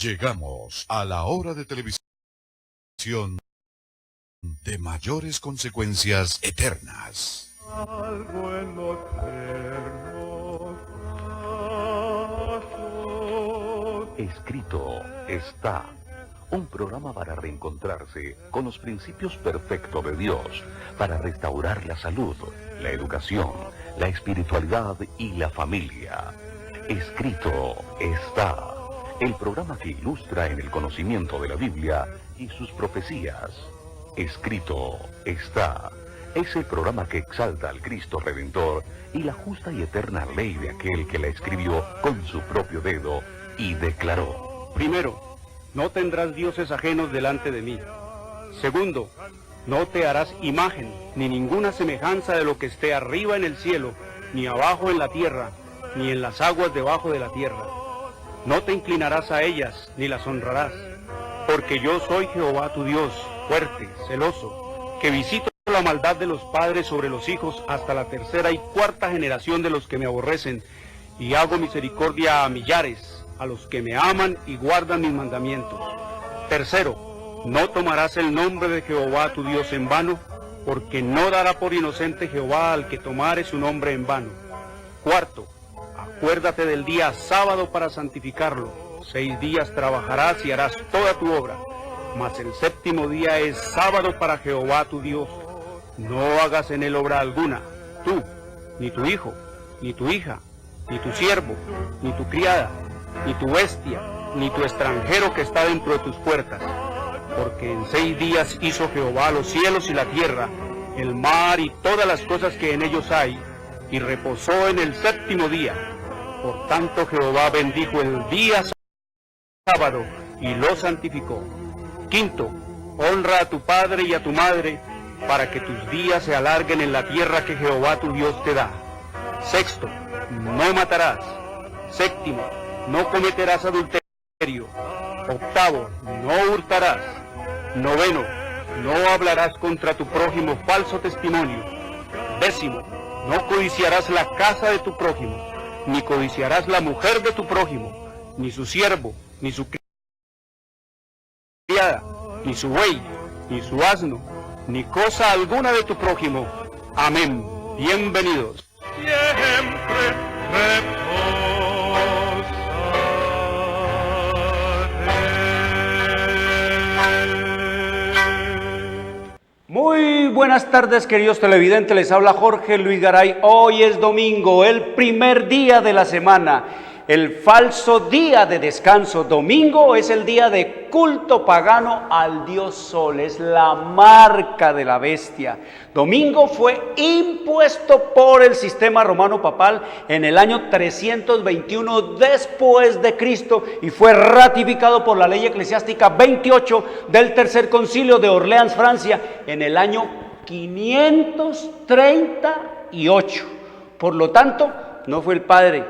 Llegamos a la hora de televisión de mayores consecuencias eternas. Algo en los eternos brazos. Escrito está. Un programa para reencontrarse con los principios perfectos de Dios, para restaurar la salud, la educación, la espiritualidad y la familia. Escrito está. El programa que ilustra en el conocimiento de la Biblia y sus profecías. Escrito está. Es el programa que exalta al Cristo Redentor y la justa y eterna ley de aquel que la escribió con su propio dedo y declaró. Primero, no tendrás dioses ajenos delante de mí. Segundo, no te harás imagen, ni ninguna semejanza de lo que esté arriba en el cielo, ni abajo en la tierra, ni en las aguas debajo de la tierra. No te inclinarás a ellas, ni las honrarás, porque yo soy Jehová tu Dios, fuerte, celoso, que visito la maldad de los padres sobre los hijos hasta la tercera y cuarta generación de los que me aborrecen, y hago misericordia a millares, a los que me aman y guardan mis mandamientos. Tercero, no tomarás el nombre de Jehová tu Dios en vano, porque no dará por inocente Jehová al que tomare su nombre en vano. Cuarto, acuérdate del día sábado para santificarlo. 6 días trabajarás y harás toda tu obra, mas el séptimo día es sábado para Jehová tu Dios. No hagas en él obra alguna, tú, ni tu hijo, ni tu hija, ni tu siervo, ni tu criada, ni tu bestia, ni tu extranjero que está dentro de tus puertas. Porque en 6 días hizo Jehová los cielos y la tierra, el mar y todas las cosas que en ellos hay, y reposó en el séptimo día. Por tanto Jehová bendijo el día sábado y lo santificó. Quinto, honra a tu padre y a tu madre, para que tus días se alarguen en la tierra que Jehová tu Dios te da. Sexto, no matarás. Séptimo, no cometerás adulterio. Octavo, no hurtarás. Noveno, no hablarás contra tu prójimo falso testimonio. Décimo, no codiciarás la casa de tu prójimo, ni codiciarás la mujer de tu prójimo, ni su siervo, ni su criada, ni su buey, ni su asno, ni cosa alguna de tu prójimo. Amén. Bienvenidos. Siempre reposaré. Muy buenas tardes, queridos televidentes, les habla Jorge Luis Garay. Hoy es domingo, el primer día de la semana, el falso día de descanso. Domingo es el día de culto pagano al dios Sol, es la marca de la bestia. Domingo fue impuesto por el sistema romano papal en el año 321 después de Cristo y fue ratificado por la ley eclesiástica 28 del Tercer Concilio de Orleans, Francia, en el año 538. Por lo tanto, no fue el Padre,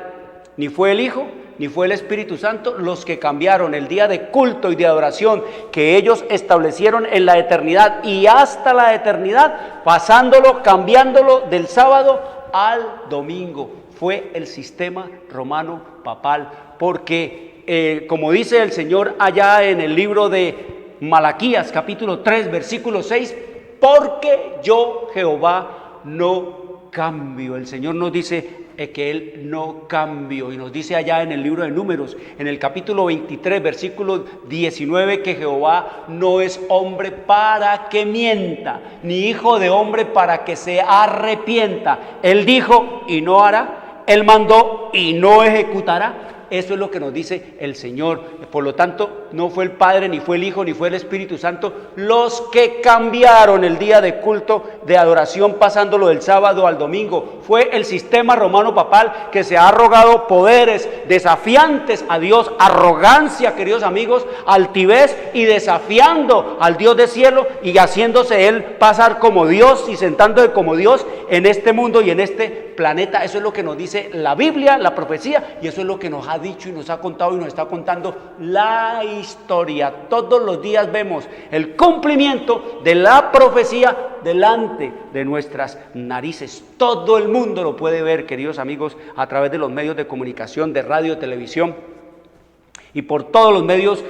ni fue el Hijo, ni fue el Espíritu Santo los que cambiaron el día de culto y de adoración que ellos establecieron en la eternidad y hasta la eternidad, pasándolo, cambiándolo del sábado al domingo. Fue el sistema romano papal, porque como dice el Señor allá en el libro de Malaquías, capítulo 3, versículo 6, porque yo Jehová no cambio. El Señor nos dice que Él no cambió, y nos dice allá en el libro de Números, en el capítulo 23, versículo 19, que Jehová no es hombre para que mienta, ni hijo de hombre para que se arrepienta. Él dijo y no hará, Él mandó y no ejecutará. Eso es lo que nos dice el Señor. Por lo tanto, no fue el Padre, ni fue el Hijo, ni fue el Espíritu Santo los que cambiaron el día de culto, de adoración, pasándolo del sábado al domingo. Fue el sistema romano papal que se ha arrogado poderes desafiantes a Dios, arrogancia, queridos amigos, altivez, y desafiando al Dios del cielo y haciéndose Él pasar como Dios y sentándose como Dios en este mundo y en este planeta. Eso es lo que nos dice la Biblia, la profecía, y eso es lo que nos ha dicho y nos ha contado y nos está contando la historia. Todos los días vemos el cumplimiento de la profecía delante de nuestras narices. Todo el mundo lo puede ver, queridos amigos, a través de los medios de comunicación, de radio, televisión. y por todos los medios,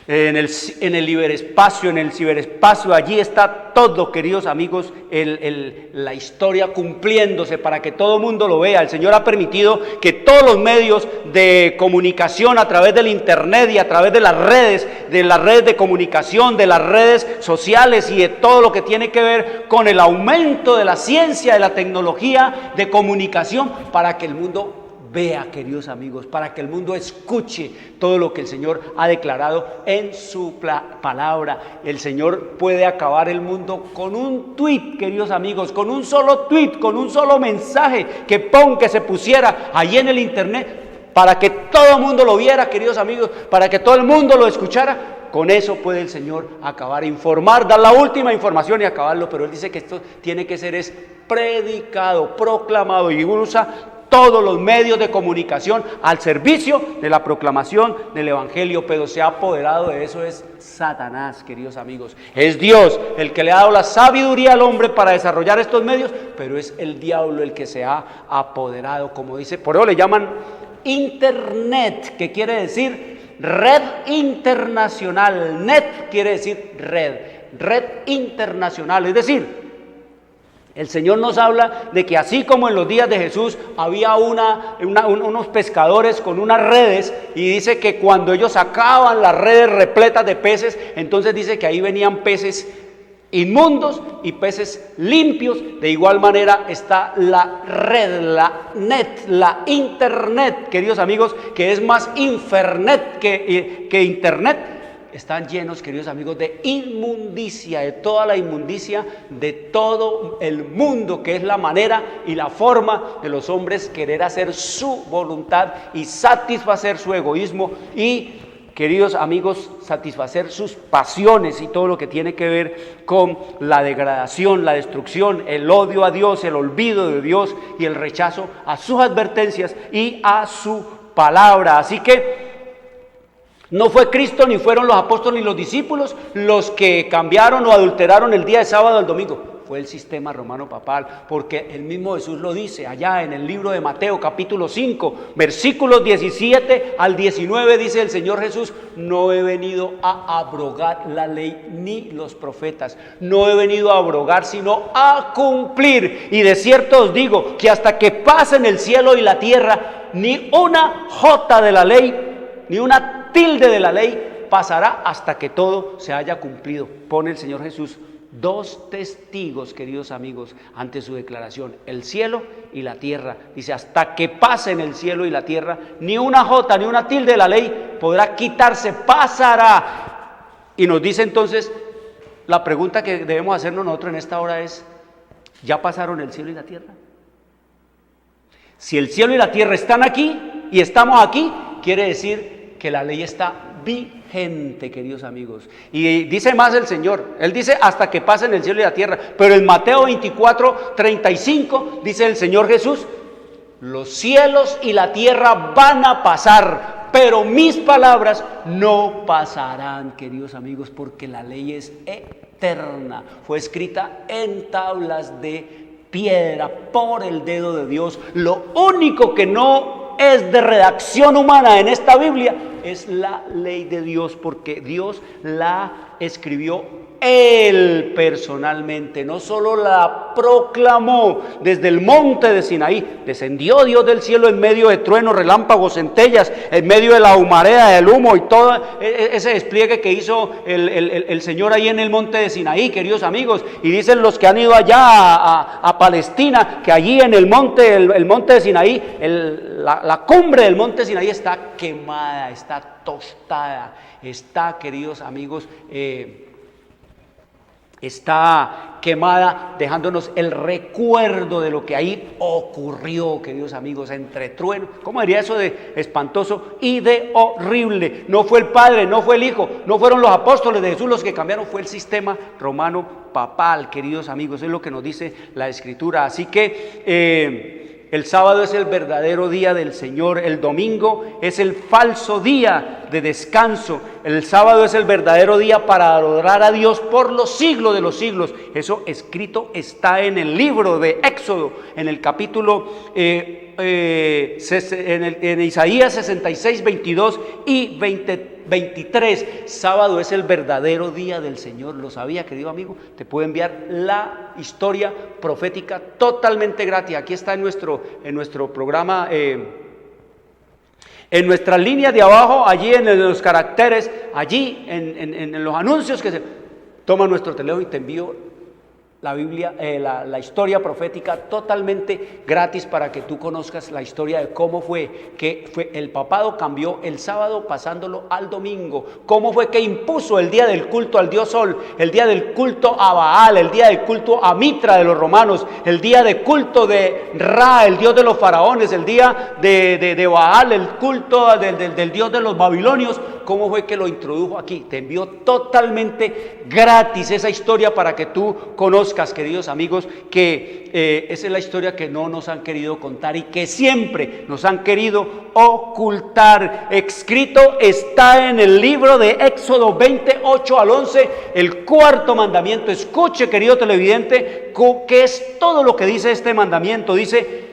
en el ciberespacio, allí está todo, queridos amigos, la historia cumpliéndose para que todo el mundo lo vea. El Señor ha permitido que todos los medios de comunicación a través del internet y a través de las redes de comunicación, de las redes sociales y de todo lo que tiene que ver con el aumento de la ciencia, de la tecnología de comunicación, para que el mundo vea, queridos amigos, para que el mundo escuche todo lo que el Señor ha declarado en su palabra. El Señor puede acabar el mundo con un tuit, queridos amigos, con un solo tuit, con un solo mensaje que se pusiera allí en el internet, para que todo el mundo lo viera, queridos amigos, para que todo el mundo lo escuchara. Con eso puede el Señor acabar, informar, dar la última información y acabarlo. Pero Él dice que esto tiene que ser predicado, proclamado, y usa todos los medios de comunicación al servicio de la proclamación del Evangelio, pero se ha apoderado de eso es Satanás, queridos amigos. Es Dios el que le ha dado la sabiduría al hombre para desarrollar estos medios, pero es el diablo el que se ha apoderado, como dice, por eso le llaman Internet, que quiere decir red internacional. Net quiere decir red internacional, es decir, el Señor nos habla de que así como en los días de Jesús había unos pescadores con unas redes, y dice que cuando ellos sacaban las redes repletas de peces, entonces dice que ahí venían peces inmundos y peces limpios. De igual manera está la red, la net, la internet, queridos amigos, que es más infernet que internet. Están llenos, queridos amigos, de inmundicia, de toda la inmundicia de todo el mundo, que es la manera y la forma de los hombres querer hacer su voluntad y satisfacer su egoísmo y, queridos amigos, satisfacer sus pasiones y todo lo que tiene que ver con la degradación, la destrucción, el odio a Dios, el olvido de Dios y el rechazo a sus advertencias y a su palabra. Así que no fue Cristo, ni fueron los apóstoles ni los discípulos los que cambiaron o adulteraron el día de sábado al domingo. Fue el sistema romano papal, porque el mismo Jesús lo dice allá en el libro de Mateo capítulo 5, versículos 17 al 19, dice el Señor Jesús: no he venido a abrogar la ley ni los profetas, no he venido a abrogar sino a cumplir. Y de cierto os digo que hasta que pasen el cielo y la tierra, ni una jota de la ley, ni una tilde de la ley pasará hasta que todo se haya cumplido. Pone el Señor Jesús dos testigos, queridos amigos, ante su declaración: el cielo y la tierra. Dice: hasta que pasen el cielo y la tierra, ni una jota ni una tilde de la ley podrá quitarse, pasará. Y nos dice entonces, la pregunta que debemos hacernos nosotros en esta hora es: ¿ya pasaron el cielo y la tierra? Si el cielo y la tierra están aquí y estamos aquí, quiere decir que la ley está vigente, queridos amigos. Y dice más el Señor, Él dice hasta que pasen el cielo y la tierra, pero en Mateo 24:35 dice el Señor Jesús: los cielos y la tierra van a pasar, pero mis palabras no pasarán, queridos amigos, porque la ley es eterna, fue escrita en tablas de piedra por el dedo de Dios. Lo único que no es de redacción humana en esta Biblia es la ley de Dios, porque Dios la escribió Él personalmente, no solo la proclamó desde el monte de Sinaí. Descendió Dios del cielo en medio de truenos, relámpagos, centellas, en medio de la humarea, del humo y todo ese despliegue que hizo el Señor ahí en el monte de Sinaí, queridos amigos. Y dicen los que han ido allá a Palestina, que allí en el monte de Sinaí, la cumbre del monte de Sinaí está quemada, está tostada, está, queridos amigos, está quemada, dejándonos el recuerdo de lo que ahí ocurrió, queridos amigos, entre truenos. ¿Cómo diría eso de espantoso y de horrible? No fue el Padre, no fue el Hijo, no fueron los apóstoles de Jesús los que cambiaron, fue el sistema romano papal, queridos amigos. Eso es lo que nos dice la Escritura. Así que el sábado es el verdadero día del Señor, el domingo es el falso día de descanso, el sábado es el verdadero día para adorar a Dios por los siglos de los siglos. Eso escrito está en el libro de Éxodo, en el capítulo en Isaías 66, 22 y 23. Sábado es el verdadero día del Señor. ¿Lo sabía, querido amigo? Te puedo enviar la historia profética totalmente gratis. Aquí está en nuestro programa, en nuestra línea de abajo, allí en los caracteres, allí en los anuncios que se toma nuestro teléfono y te envío la Biblia, la historia profética totalmente gratis para que tú conozcas la historia de cómo fue que el papado cambió el sábado pasándolo al domingo, cómo fue que impuso el día del culto al dios Sol, el día del culto a Baal, el día del culto a Mitra de los romanos, el día de culto de Ra, el dios de los faraones, el día de Baal, el culto del dios de los babilonios. Cómo fue que lo introdujo aquí. Te envío totalmente gratis esa historia para que tú conozcas, queridos amigos, que esa es la historia que no nos han querido contar y que siempre nos han querido ocultar. Escrito está en el libro de Éxodo 28 al 11, el cuarto mandamiento. Escuche, querido televidente, qué es todo lo que dice este mandamiento. Dice: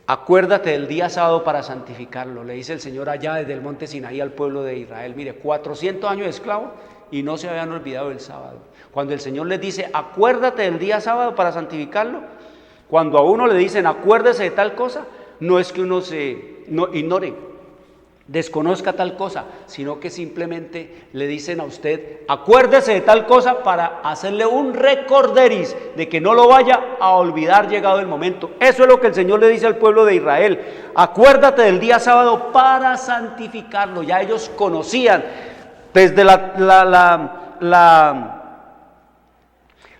acuérdate del día sábado para santificarlo. Le dice el Señor allá desde el monte Sinaí al pueblo de Israel. Mire, 400 años de esclavo y no se habían olvidado del sábado. Cuando el Señor les dice, acuérdate del día sábado para santificarlo, cuando a uno le dicen, acuérdese de tal cosa, no es que uno no ignore, desconozca tal cosa, sino que simplemente le dicen a usted, acuérdese de tal cosa para hacerle un recorderis de que no lo vaya a olvidar llegado el momento. Eso es lo que el Señor le dice al pueblo de Israel: acuérdate del día sábado para santificarlo. Ya ellos conocían desde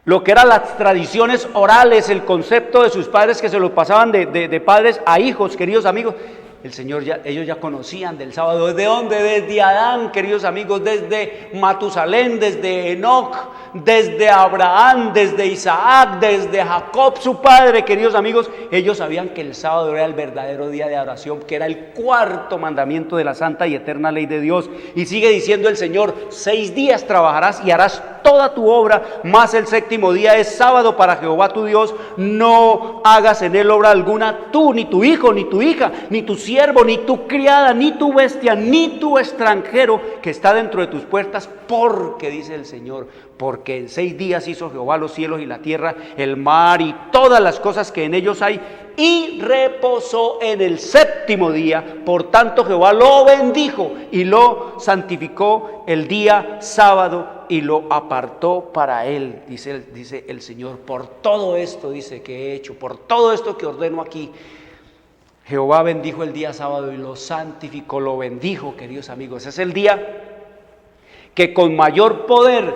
lo que eran las tradiciones orales, el concepto de sus padres que se lo pasaban de padres a hijos, queridos amigos. Ellos ya conocían del sábado. ¿Desde dónde? Desde Adán, queridos amigos, desde Matusalén, desde Enoc, desde Abraham, desde Isaac, desde Jacob, su padre, queridos amigos. Ellos sabían que el sábado era el verdadero día de adoración, que era el cuarto mandamiento de la santa y eterna ley de Dios. Y sigue diciendo el Señor: 6 días trabajarás y harás toda tu obra, mas el séptimo día es sábado para Jehová tu Dios. No hagas en él obra alguna, tú, ni tu hijo, ni tu hija, ni tu siervo, ni tu criada, ni tu bestia, ni tu extranjero que está dentro de tus puertas, porque, dice el Señor, porque en 6 días hizo Jehová los cielos y la tierra, el mar y todas las cosas que en ellos hay, y reposó en el séptimo día. Por tanto Jehová lo bendijo y lo santificó el día sábado y lo apartó para él. Dice el Señor: por todo esto, dice, que he hecho, por todo esto que ordeno aquí, Jehová bendijo el día sábado y lo santificó, lo bendijo, queridos amigos. Es el día que con mayor poder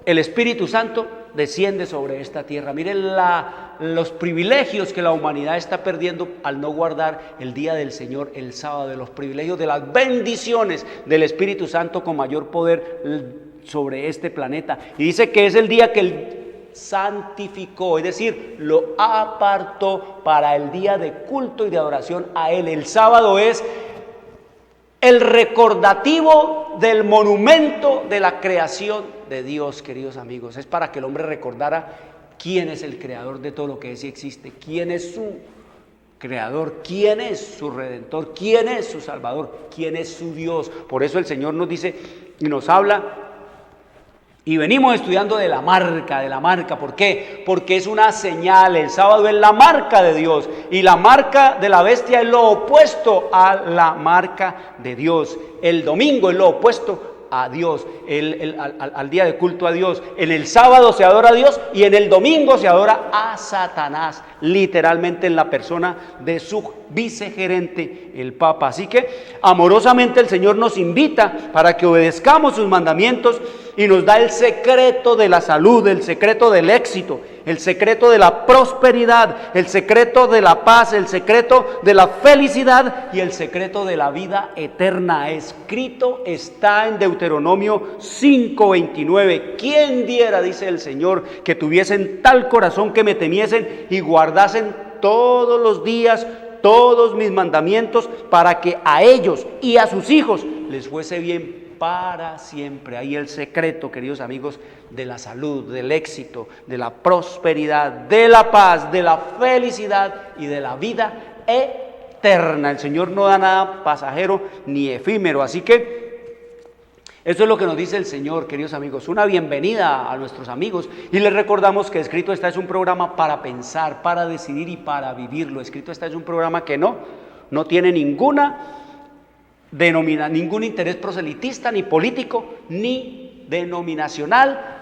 el Espíritu Santo desciende sobre esta tierra. Miren los privilegios que la humanidad está perdiendo al no guardar el día del Señor, el sábado, de los privilegios, de las bendiciones del Espíritu Santo con mayor poder sobre este planeta. Y dice que es el día que Él santificó, es decir, lo apartó para el día de culto y de adoración a Él. El sábado es el recordativo del monumento de la creación de Dios, queridos amigos. Es para que el hombre recordara quién es el creador de todo lo que es y existe, quién es su creador, quién es su redentor, quién es su salvador, quién es su Dios. Por eso el Señor nos dice y nos habla. Y venimos estudiando de la marca. ¿Por qué? Porque es una señal. El sábado es la marca de Dios. Y la marca de la bestia es lo opuesto a la marca de Dios. El domingo es lo opuesto a Dios, al día de culto a Dios. En el sábado se adora a Dios y en el domingo se adora a Satanás, literalmente en la persona de su vicegerente, el Papa. Así que amorosamente el Señor nos invita para que obedezcamos sus mandamientos y nos da el secreto de la salud, el secreto del éxito, el secreto de la prosperidad, el secreto de la paz, el secreto de la felicidad y el secreto de la vida eterna. Escrito está en Deuteronomio 5:29. ¿Quién diera, dice el Señor, que tuviesen tal corazón que me temiesen y guardasen todos los días todos mis mandamientos, para que a ellos y a sus hijos les fuese bien para siempre. Ahí el secreto, queridos amigos, de la salud, del éxito, de la prosperidad, de la paz, de la felicidad y de la vida eterna. El Señor no da nada pasajero ni efímero, así que eso es lo que nos dice el Señor, queridos amigos. Una bienvenida a nuestros amigos, y les recordamos que Escrito Está es un programa para pensar, para decidir y para vivirlo. Escrito Está es un programa que no tiene ningún interés proselitista, ni político, ni denominacional.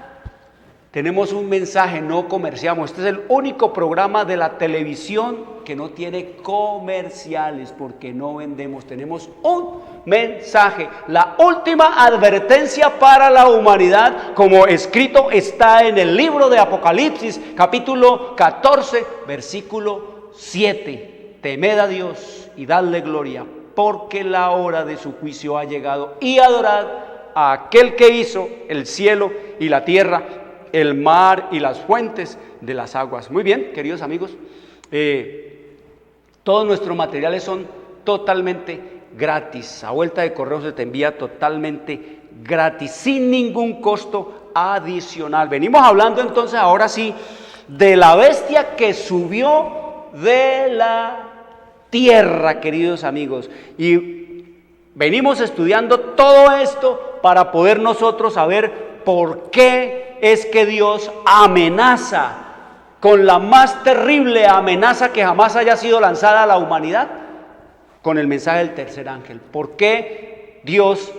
Tenemos un mensaje, no comerciamos. Este es el único programa de la televisión que no tiene comerciales, porque no vendemos. Tenemos un mensaje, la última advertencia para la humanidad, como escrito está en el libro de Apocalipsis, capítulo 14, versículo 7. Temed a Dios y dadle gloria, porque la hora de su juicio ha llegado, y adorad a aquel que hizo el cielo y la tierra, el mar y las fuentes de las aguas. Muy bien, queridos amigos, todos nuestros materiales son totalmente gratis. A vuelta de correo se te envía totalmente gratis, sin ningún costo adicional. Venimos hablando entonces ahora sí de la bestia que subió de la tierra, queridos amigos, y venimos estudiando todo esto para poder nosotros saber por qué es que Dios amenaza con la más terrible amenaza que jamás haya sido lanzada a la humanidad, con el mensaje del tercer ángel. ¿Por qué Dios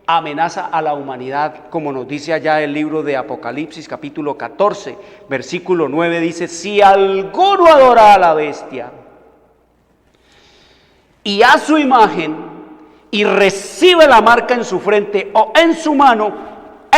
amenaza a la humanidad? Como nos dice allá el libro de Apocalipsis, capítulo 14, versículo 9, dice: si alguno adora a la bestia y a su imagen, y recibe la marca en su frente o en su mano,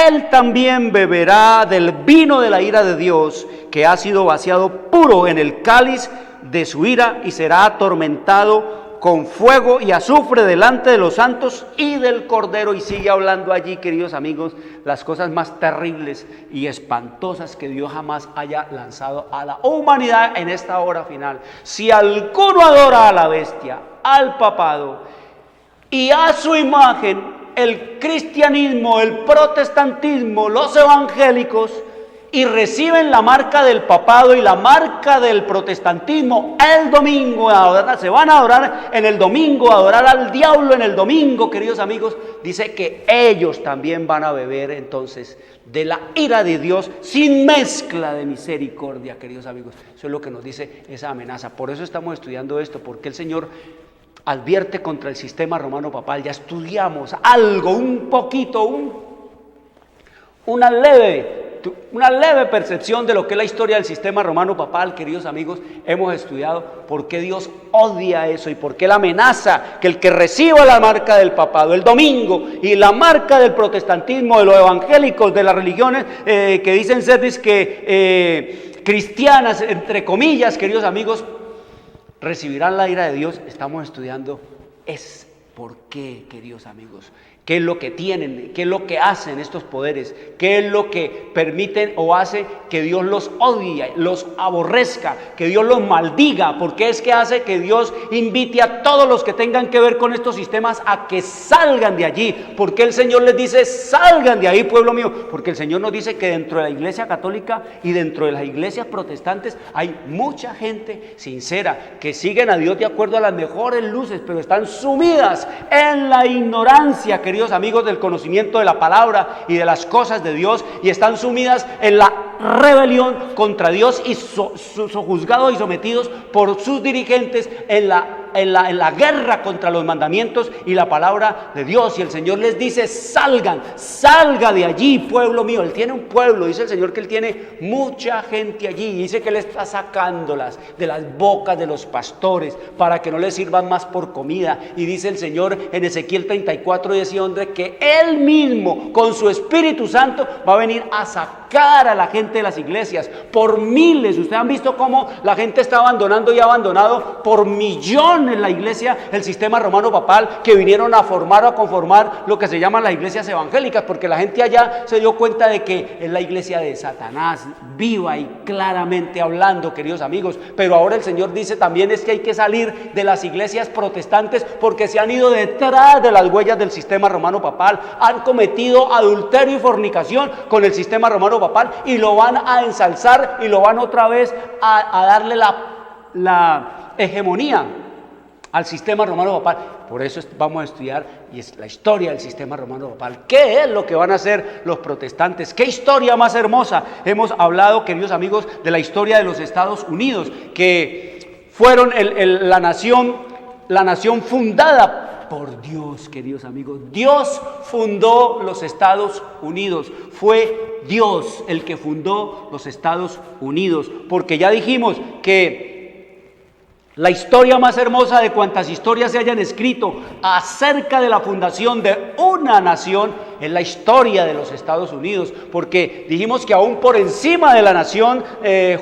él también beberá del vino de la ira de Dios, que ha sido vaciado puro en el cáliz de su ira, y será atormentado con fuego y azufre delante de los santos y del Cordero. Y sigue hablando allí, queridos amigos, las cosas más terribles y espantosas que Dios jamás haya lanzado a la humanidad en esta hora final. Si alguno adora a la bestia, al papado y a su imagen, el cristianismo, el protestantismo, los evangélicos, y reciben la marca del papado y la marca del protestantismo el domingo, se van a adorar en el domingo, a adorar al diablo en el domingo, queridos amigos, dice que ellos también van a beber entonces de la ira de Dios sin mezcla de misericordia, queridos amigos. Eso es lo que nos dice esa amenaza. Por eso estamos estudiando esto, porque el Señor advierte contra el sistema romano papal. Ya estudiamos algo, un poquito, una leve percepción de lo que es la historia del sistema romano papal, queridos amigos. Hemos estudiado por qué Dios odia eso y por qué Él amenaza que el que reciba la marca del papado el domingo y la marca del protestantismo, de los evangélicos, de las religiones que dicen ser cristianas, entre comillas, queridos amigos, recibirán la ira de Dios. Estamos estudiando es por qué, queridos amigos. ¿Qué es lo que tienen? ¿Qué es lo que hacen estos poderes? ¿Qué es lo que permiten o hace que Dios los odie, los aborrezca, que Dios los maldiga? ¿Por qué es que hace que Dios invite a todos los que tengan que ver con estos sistemas a que salgan de allí? ¿Por qué el Señor les dice salgan de ahí, pueblo mío? Porque el Señor nos dice que dentro de la iglesia católica y dentro de las iglesias protestantes hay mucha gente sincera que siguen a Dios de acuerdo a las mejores luces, pero están sumidas en la ignorancia, queridos amigos, del conocimiento de la palabra y de las cosas de Dios, y están sumidas en la rebelión contra Dios y sojuzgados y sometidos por sus dirigentes en la guerra contra los mandamientos y la palabra de Dios. Y el Señor les dice salga de allí, pueblo mío. Él tiene un pueblo, dice el Señor que Él tiene mucha gente allí, y dice que Él está sacándolas de las bocas de los pastores para que no les sirvan más por comida. Y dice el Señor en Ezequiel 34:10 que Él mismo con su Espíritu Santo va a venir a sacar a la gente de las iglesias por miles. Ustedes han visto cómo la gente está abandonando y ha abandonado por millones división en la iglesia, el sistema romano papal, que vinieron a formar o a conformar lo que se llaman las iglesias evangélicas, porque la gente allá se dio cuenta de que es la iglesia de Satanás, viva y claramente hablando, queridos amigos. Pero ahora el Señor dice también es que hay que salir de las iglesias protestantes, porque se han ido detrás de las huellas del sistema romano papal, han cometido adulterio y fornicación con el sistema romano papal, y lo van a ensalzar y lo van otra vez a darle la hegemonía al sistema romano papal. Por eso vamos a estudiar y es la historia del sistema romano papal. ¿Qué es lo que van a hacer los protestantes? ¿Qué historia más hermosa? Hemos hablado, queridos amigos, de la historia de los Estados Unidos, que fueron la nación fundada por Dios, queridos amigos. Dios fundó los Estados Unidos. Fue Dios el que fundó los Estados Unidos. Porque ya dijimos que la historia más hermosa de cuantas historias se hayan escrito acerca de la fundación de una nación es la historia de los Estados Unidos, porque dijimos que aún por encima de la nación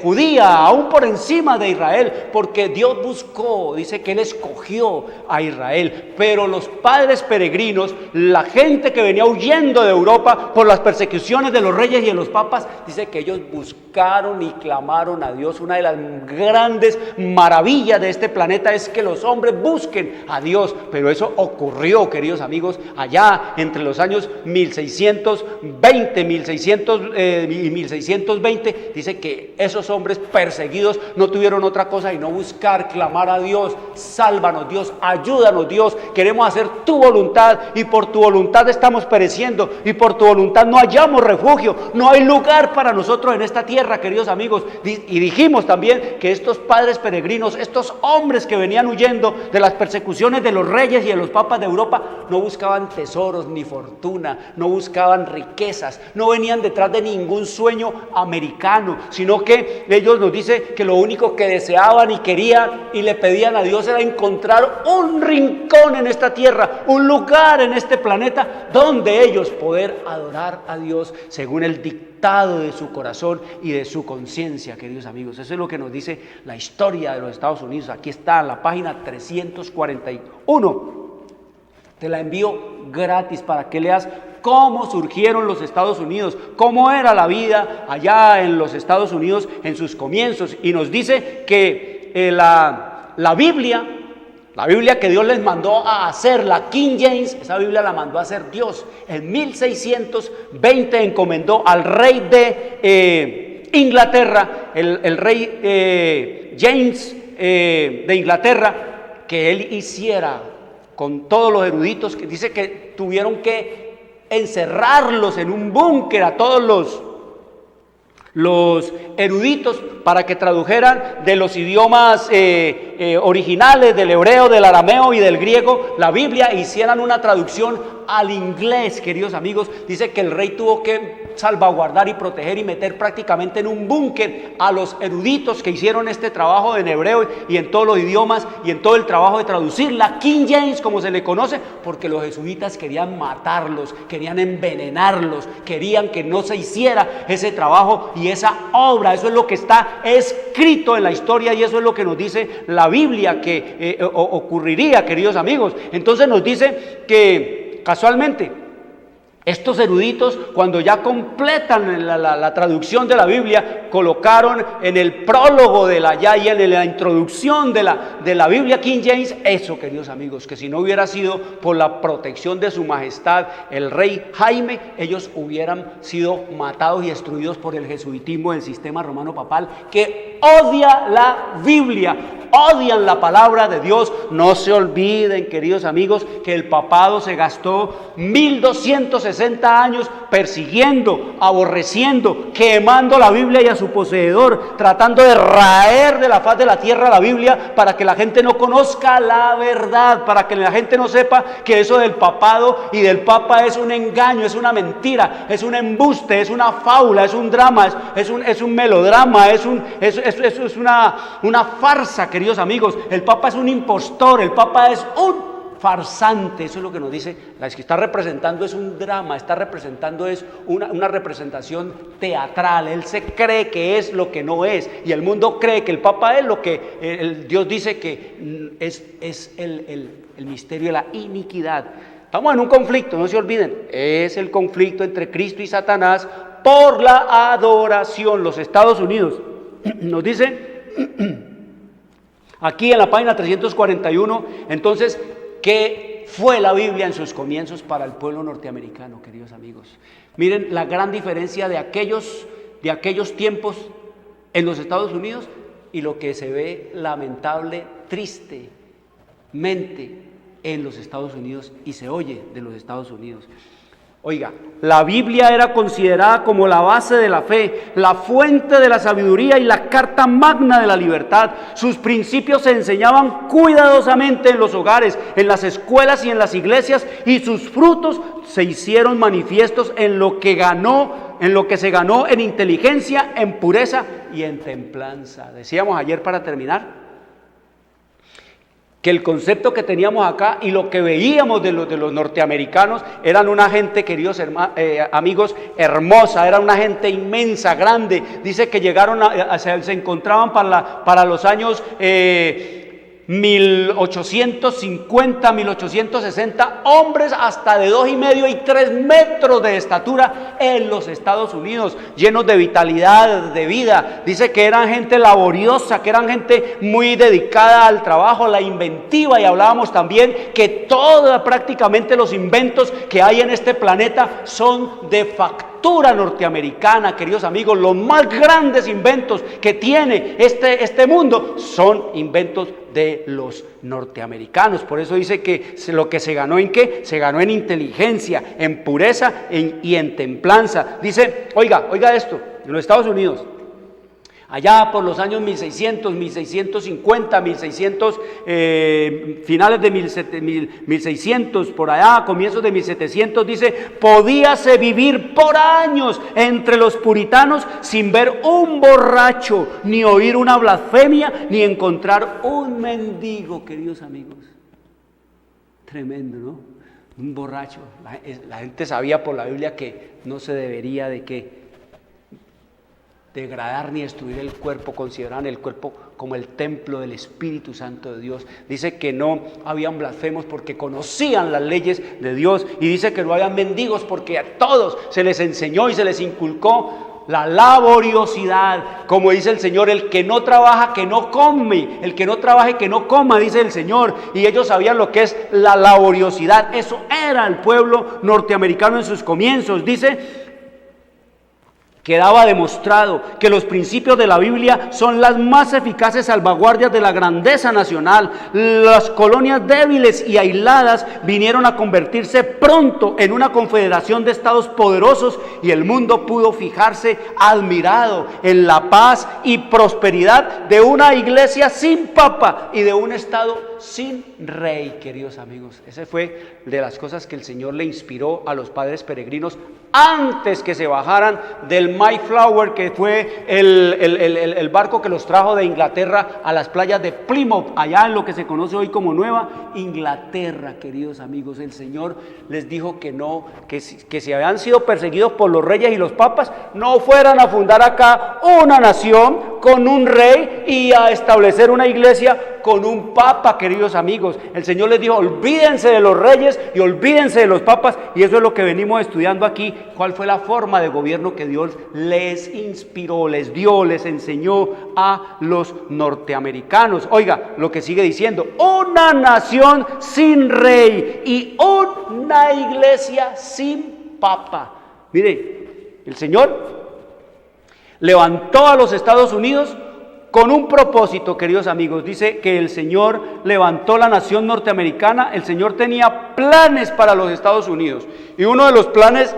judía, aún por encima de Israel, porque Dios buscó, dice que Él escogió a Israel, pero los padres peregrinos, la gente que venía huyendo de Europa por las persecuciones de los reyes y de los papas, dice que ellos buscaron y clamaron a Dios. Una de las grandes maravillas de este planeta es que los hombres busquen a Dios, pero eso ocurrió, queridos amigos, allá entre los años 1620 y 1620, dice que esos hombres perseguidos no tuvieron otra cosa y no buscar, clamar a Dios: sálvanos Dios, ayúdanos Dios, queremos hacer tu voluntad y por tu voluntad estamos pereciendo y por tu voluntad no hallamos refugio, no hay lugar para nosotros en esta tierra, queridos amigos. Y dijimos también que estos padres peregrinos, estos hombres que venían huyendo de las persecuciones de los reyes y de los papas de Europa, no buscaban tesoros ni fortuna, no buscaban riquezas, no venían detrás de ningún sueño americano, sino que ellos nos dicen que lo único que deseaban y querían y le pedían a Dios era encontrar un rincón en esta tierra, un lugar en este planeta donde ellos poder adorar a Dios según el dictado de su corazón y de su conciencia, queridos amigos. Eso es lo que nos dice la historia de los Estados Unidos. Aquí está en la página 341. Te la envío gratis para que leas cómo surgieron los Estados Unidos, cómo era la vida allá en los Estados Unidos en sus comienzos. Y nos dice que la Biblia que Dios les mandó a hacer, la King James, esa Biblia la mandó a hacer Dios. En 1620 encomendó al rey de Inglaterra, el rey James de Inglaterra, que él hiciera con todos los eruditos, que dice que tuvieron que encerrarlos en un búnker a todos los eruditos para que tradujeran de los idiomas originales, del hebreo, del arameo y del griego, la Biblia, e hicieran una traducción al inglés, queridos amigos. Dice que el rey tuvo que salvaguardar y proteger y meter prácticamente en un búnker a los eruditos que hicieron este trabajo en hebreo y en todos los idiomas y en todo el trabajo de traducir la King James, como se le conoce, porque los jesuitas querían matarlos, querían envenenarlos, querían que no se hiciera ese trabajo y esa obra. Eso es lo que está escrito en la historia y eso es lo que nos dice la Biblia que ocurriría, queridos amigos. Entonces nos dice que casualmente estos eruditos, cuando ya completan la traducción de la Biblia, colocaron en el prólogo y en la introducción de la Biblia King James, eso, queridos amigos, que si no hubiera sido por la protección de su majestad, el rey Jaime, ellos hubieran sido matados y destruidos por el jesuitismo del sistema romano papal, que odia la Biblia, odian la palabra de Dios. No se olviden, queridos amigos, que el papado se gastó 1260 años persiguiendo, aborreciendo, quemando la Biblia y a su poseedor, tratando de raer de la faz de la tierra la Biblia para que la gente no conozca la verdad, para que la gente no sepa que eso del papado y del papa es un engaño, es una mentira, es un embuste, es una fábula, es un drama, es un melodrama, es una farsa, queridos amigos. El papa es un impostor, el papa es un farsante. Eso es lo que nos dice. La que está representando es un drama, está representando es una representación teatral. Él se cree que es lo que no es, y el mundo cree que el Papa es lo que Dios dice que es el misterio de la iniquidad. Estamos en un conflicto, no se olviden, es el conflicto entre Cristo y Satanás por la adoración. Los Estados Unidos nos dice aquí en la página 341, entonces, ¿qué fue la Biblia en sus comienzos para el pueblo norteamericano, queridos amigos? Miren la gran diferencia de aquellos tiempos en los Estados Unidos y lo que se ve lamentable, tristemente en los Estados Unidos y se oye de los Estados Unidos. Oiga, la Biblia era considerada como la base de la fe, la fuente de la sabiduría y la carta magna de la libertad. Sus principios se enseñaban cuidadosamente en los hogares, en las escuelas y en las iglesias, y sus frutos se hicieron manifiestos en lo que se ganó en inteligencia, en pureza y en templanza. Decíamos ayer, para terminar, que el concepto que teníamos acá y lo que veíamos de los norteamericanos eran una gente, queridos amigos, hermosa, era una gente inmensa, grande. Dice que llegaron se encontraban para los años 1850, 1860, hombres hasta de 2,5 y 3 metros de estatura en los Estados Unidos, llenos de vitalidad, de vida. Dice que eran gente laboriosa, que eran gente muy dedicada al trabajo, la inventiva, y hablábamos también que prácticamente los inventos que hay en este planeta son de factura norteamericana, queridos amigos. Los más grandes inventos que tiene este mundo son inventos de los norteamericanos. Por eso dice que lo que se ganó, ¿en qué? Se ganó en inteligencia, en pureza y en templanza. Dice, oiga esto, en los Estados Unidos, allá por los años 1600, 1650, 1600, finales de 1600, por allá, comienzos de 1700, dice, podíase vivir por años entre los puritanos sin ver un borracho, ni oír una blasfemia, ni encontrar un mendigo, queridos amigos. Tremendo, ¿no? Un borracho. La gente sabía por la Biblia que no se debería de degradar ni destruir el cuerpo, consideraban el cuerpo como el templo del Espíritu Santo de Dios. Dice que no habían blasfemos porque conocían las leyes de Dios, y dice que no habían mendigos porque a todos se les enseñó y se les inculcó la laboriosidad. Como dice el Señor, el que no trabaja, que no come, el que no trabaje, que no coma, dice el Señor. Y ellos sabían lo que es la laboriosidad. Eso era el pueblo norteamericano en sus comienzos. Dice, quedaba demostrado que los principios de la Biblia son las más eficaces salvaguardias de la grandeza nacional. Las colonias débiles y aisladas vinieron a convertirse pronto en una confederación de estados poderosos, y el mundo pudo fijarse admirado en la paz y prosperidad de una iglesia sin papa y de un estado sin rey, queridos amigos. Esa fue de las cosas que el Señor le inspiró a los padres peregrinos antes que se bajaran del Mayflower, que fue el barco que los trajo de Inglaterra a las playas de Plymouth, allá en lo que se conoce hoy como Nueva Inglaterra, queridos amigos. El Señor les dijo que no, que si habían sido perseguidos por los reyes y los papas, no fueran a fundar acá una nación con un rey y a establecer una iglesia con un papa, queridos amigos. El Señor les dijo, olvídense de los reyes y olvídense de los papas, y eso es lo que venimos estudiando aquí. ¿Cuál fue la forma de gobierno que Dios les inspiró, les dio, les enseñó a los norteamericanos? Oiga lo que sigue diciendo: una nación sin rey y una iglesia sin papa. Mire, el Señor levantó a los Estados Unidos con un propósito, queridos amigos. Dice que el Señor levantó la nación norteamericana. El Señor tenía planes para los Estados Unidos, y uno de los planes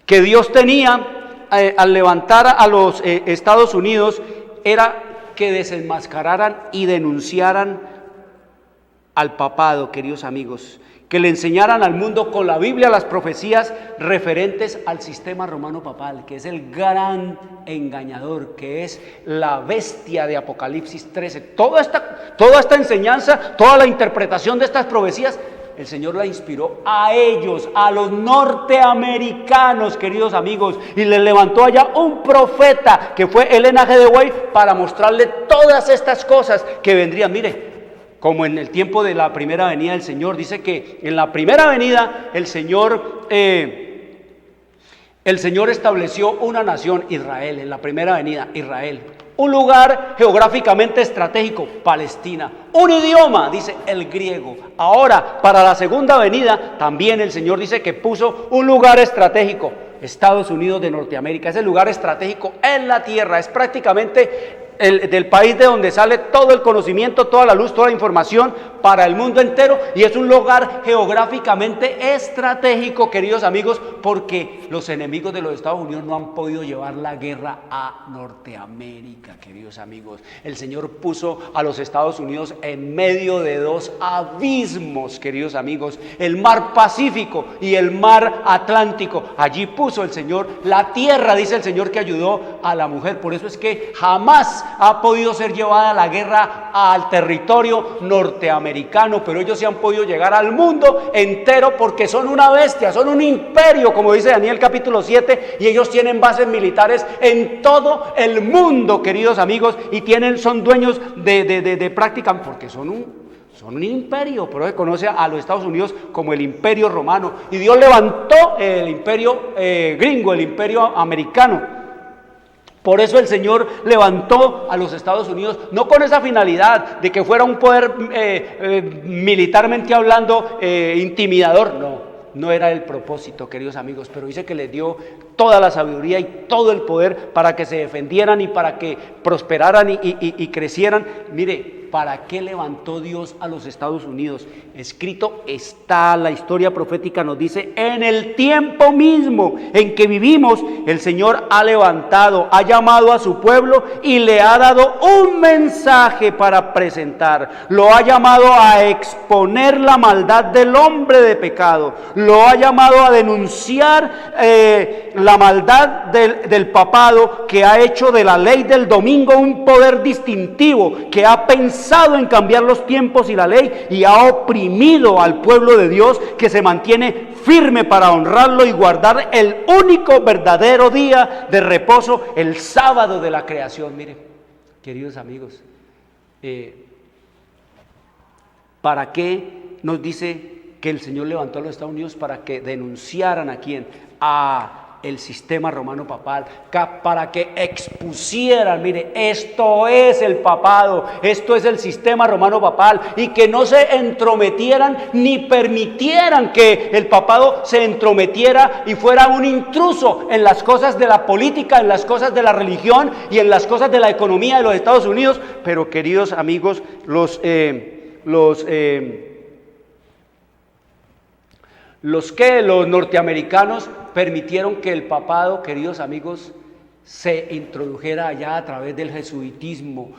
que Dios tenía al levantar a los Estados Unidos era que desenmascararan y denunciaran al papado, queridos amigos, que le enseñaran al mundo con la Biblia las profecías referentes al sistema romano papal, que es el gran engañador, que es la bestia de Apocalipsis 13. Toda esta enseñanza, toda la interpretación de estas profecías, el Señor la inspiró a ellos, a los norteamericanos, queridos amigos, y les levantó allá un profeta que fue Ellen G. White para mostrarle todas estas cosas que vendrían. Mire, como en el tiempo de la primera venida del Señor, dice que en la primera venida el Señor estableció una nación, Israel, en la primera venida, Israel. Un lugar geográficamente estratégico, Palestina. Un idioma, dice el griego. Ahora, para la segunda venida, también el Señor dice que puso un lugar estratégico, Estados Unidos de Norteamérica. Ese lugar estratégico en la tierra, es prácticamente del país de donde sale todo el conocimiento, toda la luz, toda la información para el mundo entero, y es un lugar geográficamente estratégico, queridos amigos, porque los enemigos de los Estados Unidos no han podido llevar la guerra a Norteamérica, queridos amigos. El Señor puso a los Estados Unidos en medio de dos abismos, queridos amigos, el mar Pacífico y el mar Atlántico. Allí puso el Señor la tierra, dice el Señor, que ayudó a la mujer. Por eso es que jamás ha podido ser llevada la guerra al territorio norteamericano, pero ellos sí han podido llegar al mundo entero porque son una bestia, son un imperio, como dice Daniel capítulo 7, y ellos tienen bases militares en todo el mundo, queridos amigos, y son dueños de prácticamente, porque son un imperio, pero se conoce a los Estados Unidos como el imperio romano, y Dios levantó el imperio gringo, el imperio americano. Por eso el Señor levantó a los Estados Unidos, no con esa finalidad de que fuera un poder militarmente hablando intimidador, no era el propósito, queridos amigos, pero dice que les dio toda la sabiduría y todo el poder para que se defendieran y para que prosperaran y crecieran. Mire, ¿para qué levantó Dios a los Estados Unidos? Escrito está, la historia profética nos dice, en el tiempo mismo en que vivimos, el Señor ha levantado, ha llamado a su pueblo y le ha dado un mensaje para presentar. Lo ha llamado a exponer la maldad del hombre de pecado. Lo ha llamado a denunciar la maldad del papado, que ha hecho de la ley del domingo un poder distintivo, que ha pensado en cambiar los tiempos y la ley, y ha oprimido al pueblo de Dios, que se mantiene firme para honrarlo y guardar el único verdadero día de reposo, el sábado de la creación. Miren, queridos amigos, ¿para qué nos dice que el Señor levantó a los Estados Unidos? Para que denunciaran a quién, a el sistema romano papal, para que expusieran, mire, esto es el papado, esto es el sistema romano papal, y que no se entrometieran ni permitieran que el papado se entrometiera y fuera un intruso en las cosas de la política, en las cosas de la religión y en las cosas de la economía de los Estados Unidos. Pero, queridos amigos, los norteamericanos permitieron que el papado, queridos amigos, se introdujera allá a través del jesuitismo.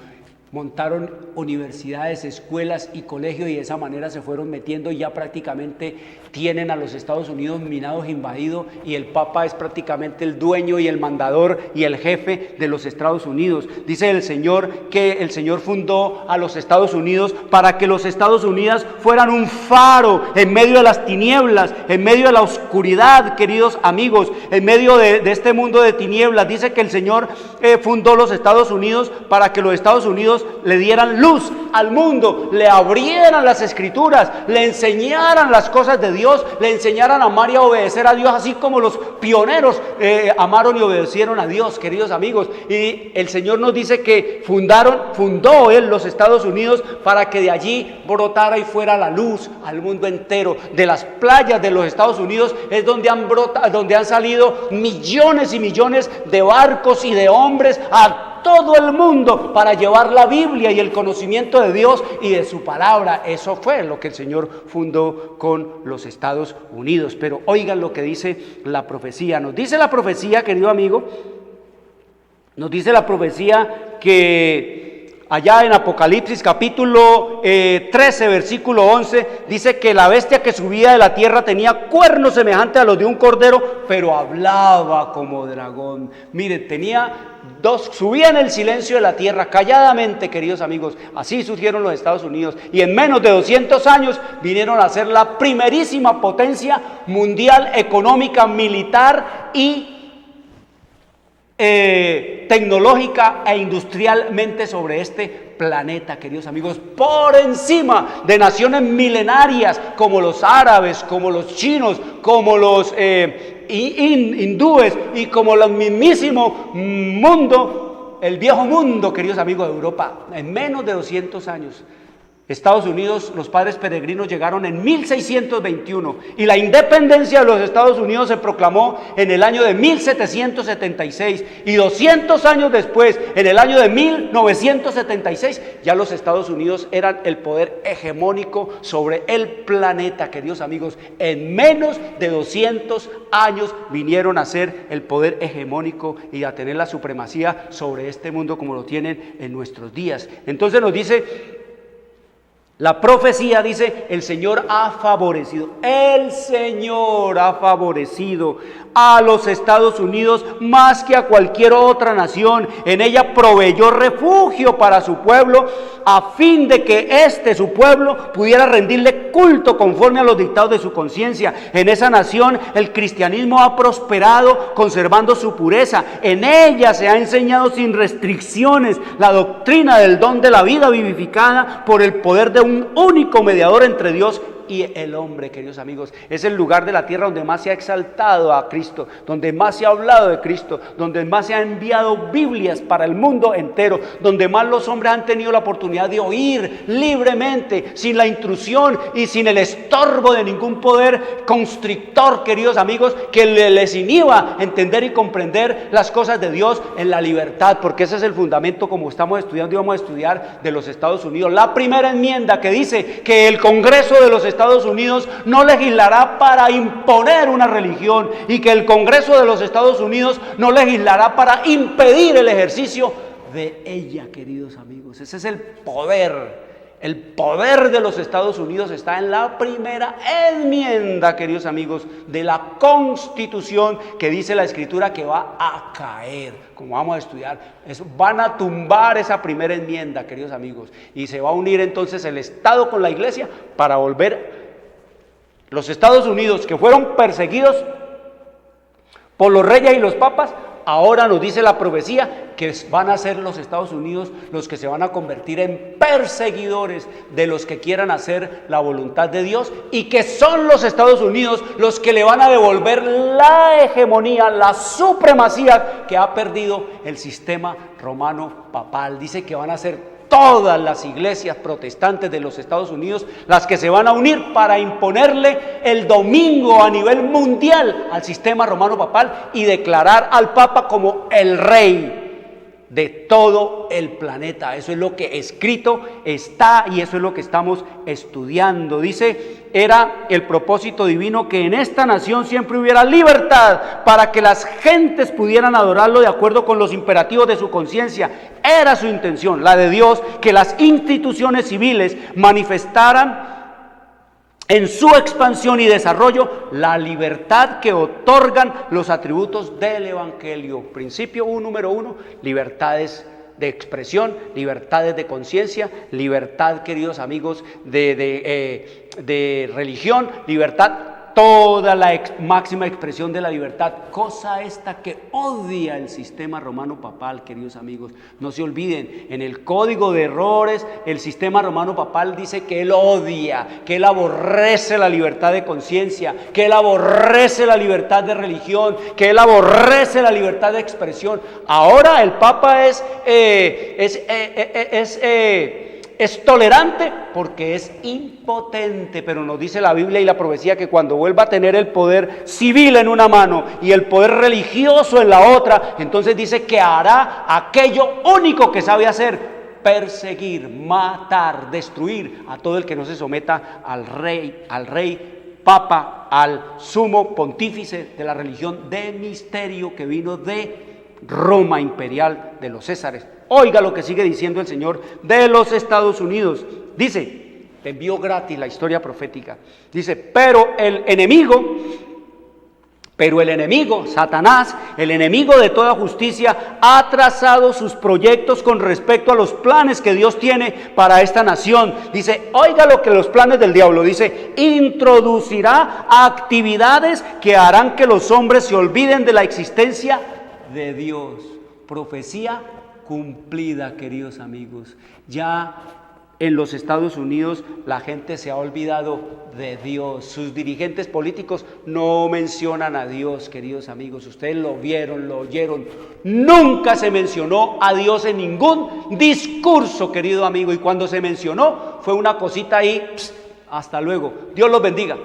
Montaron universidades, escuelas y colegios, y de esa manera se fueron metiendo, y ya prácticamente tienen a los Estados Unidos minados, invadidos, y el Papa es prácticamente el dueño y el mandador y el jefe de los Estados Unidos. Dice el Señor que el Señor fundó a los Estados Unidos para que los Estados Unidos fueran un faro en medio de las tinieblas, en medio de la oscuridad, queridos amigos, en medio de este mundo de tinieblas. Dice que el Señor fundó los Estados Unidos para que los Estados Unidos le dieran luz al mundo, le abrieran las escrituras, le enseñaran las cosas de Dios, le enseñaran a amar y a obedecer a Dios, así como los pioneros amaron y obedecieron a Dios, queridos amigos. Y el Señor nos dice que fundó Él los Estados Unidos para que de allí brotara y fuera la luz al mundo entero. De las playas de los Estados Unidos es donde han salido millones y millones de barcos y de hombres a todo el mundo para llevar la Biblia y el conocimiento de Dios y de su palabra. Eso fue lo que el Señor fundó con los Estados Unidos. Pero oigan lo que dice la profecía. Nos dice la profecía, querido amigo, nos dice la profecía que allá en Apocalipsis capítulo 13, versículo 11, dice que la bestia que subía de la tierra tenía cuernos semejantes a los de un cordero, pero hablaba como dragón. Mire, subía en el silencio de la tierra, calladamente, queridos amigos. Así surgieron los Estados Unidos, y en menos de 200 años vinieron a ser la primerísima potencia mundial, económica, militar y tecnológica e industrialmente sobre este planeta, queridos amigos, por encima de naciones milenarias como los árabes, como los chinos, como los hindúes y como el mismísimo mundo, el viejo mundo, queridos amigos, de Europa. En menos de 200 años Estados Unidos, los padres peregrinos llegaron en 1621 y la independencia de los Estados Unidos se proclamó en el año de 1776, y 200 años después, en el año de 1976, ya los Estados Unidos eran el poder hegemónico sobre el planeta, queridos amigos. En menos de 200 años vinieron a ser el poder hegemónico y a tener la supremacía sobre este mundo como lo tienen en nuestros días. Entonces nos dice la profecía, dice, el Señor ha favorecido a los Estados Unidos más que a cualquier otra nación. En ella proveyó refugio para su pueblo, a fin de que su pueblo, pudiera rendirle culto conforme a los dictados de su conciencia. En esa nación el cristianismo ha prosperado, conservando su pureza. En ella se ha enseñado sin restricciones la doctrina del don de la vida vivificada por el poder de un único mediador entre Dios y el hombre, queridos amigos. Es el lugar de la tierra donde más se ha exaltado a Cristo, donde más se ha hablado de Cristo, donde más se han enviado Biblias para el mundo entero, donde más los hombres han tenido la oportunidad de oír libremente, sin la intrusión y sin el estorbo de ningún poder constrictor, queridos amigos, que les inhiba entender y comprender las cosas de Dios en la libertad, porque ese es el fundamento, como estamos estudiando y vamos a estudiar, de los Estados Unidos. La primera enmienda, que dice que el Congreso de los Estados Unidos no legislará para imponer una religión, y que el Congreso de los Estados Unidos no legislará para impedir el ejercicio de ella, queridos amigos. Ese es el poder. El poder de los Estados Unidos está en la primera enmienda, queridos amigos, de la Constitución, que dice la Escritura que va a caer, como vamos a estudiar. Van a tumbar esa primera enmienda, queridos amigos, y se va a unir entonces el Estado con la Iglesia para volver los Estados Unidos, que fueron perseguidos por los reyes y los papas. Ahora nos dice la profecía que van a ser los Estados Unidos los que se van a convertir en perseguidores de los que quieran hacer la voluntad de Dios, y que son los Estados Unidos los que le van a devolver la hegemonía, la supremacía que ha perdido el sistema romano papal. Dice que van a ser todas las iglesias protestantes de los Estados Unidos las que se van a unir para imponerle el dominio a nivel mundial al sistema romano papal y declarar al Papa como el rey de todo el planeta. Eso es lo que escrito está y eso es lo que estamos estudiando. Dice, era el propósito divino que en esta nación siempre hubiera libertad para que las gentes pudieran adorarlo de acuerdo con los imperativos de su conciencia. Era su intención, la de Dios, que las instituciones civiles manifestaran en su expansión y desarrollo la libertad que otorgan los atributos del Evangelio. Principio número 1, libertades de expresión, libertades de conciencia, libertad, queridos amigos, de religión, libertad, toda la máxima expresión de la libertad, cosa esta que odia el sistema romano papal, queridos amigos. No se olviden, en el código de errores, el sistema romano papal dice que él odia, que él aborrece la libertad de conciencia, que él aborrece la libertad de religión, que él aborrece la libertad de expresión. Ahora el Papa es tolerante porque es impotente, pero nos dice la Biblia y la profecía que cuando vuelva a tener el poder civil en una mano y el poder religioso en la otra, entonces dice que hará aquello único que sabe hacer: perseguir, matar, destruir a todo el que no se someta al rey Papa, al sumo pontífice de la religión de misterio que vino de Roma imperial, de los Césares, Oiga lo que sigue diciendo el Señor de los Estados Unidos. Dice, te envío gratis la historia profética. Dice, pero el enemigo, Satanás, el enemigo de toda justicia, ha trazado sus proyectos con respecto a los planes que Dios tiene para esta nación. Dice, oiga lo que los planes del diablo, dice, introducirá actividades que harán que los hombres se olviden de la existencia de Dios. Profecía cumplida, queridos amigos. Ya en los Estados Unidos la gente se ha olvidado de Dios. Sus dirigentes políticos no mencionan a Dios, queridos amigos. Ustedes lo vieron, lo oyeron. Nunca se mencionó a Dios en ningún discurso, querido amigo. Y cuando se mencionó fue una cosita ahí. Hasta luego. Dios los bendiga.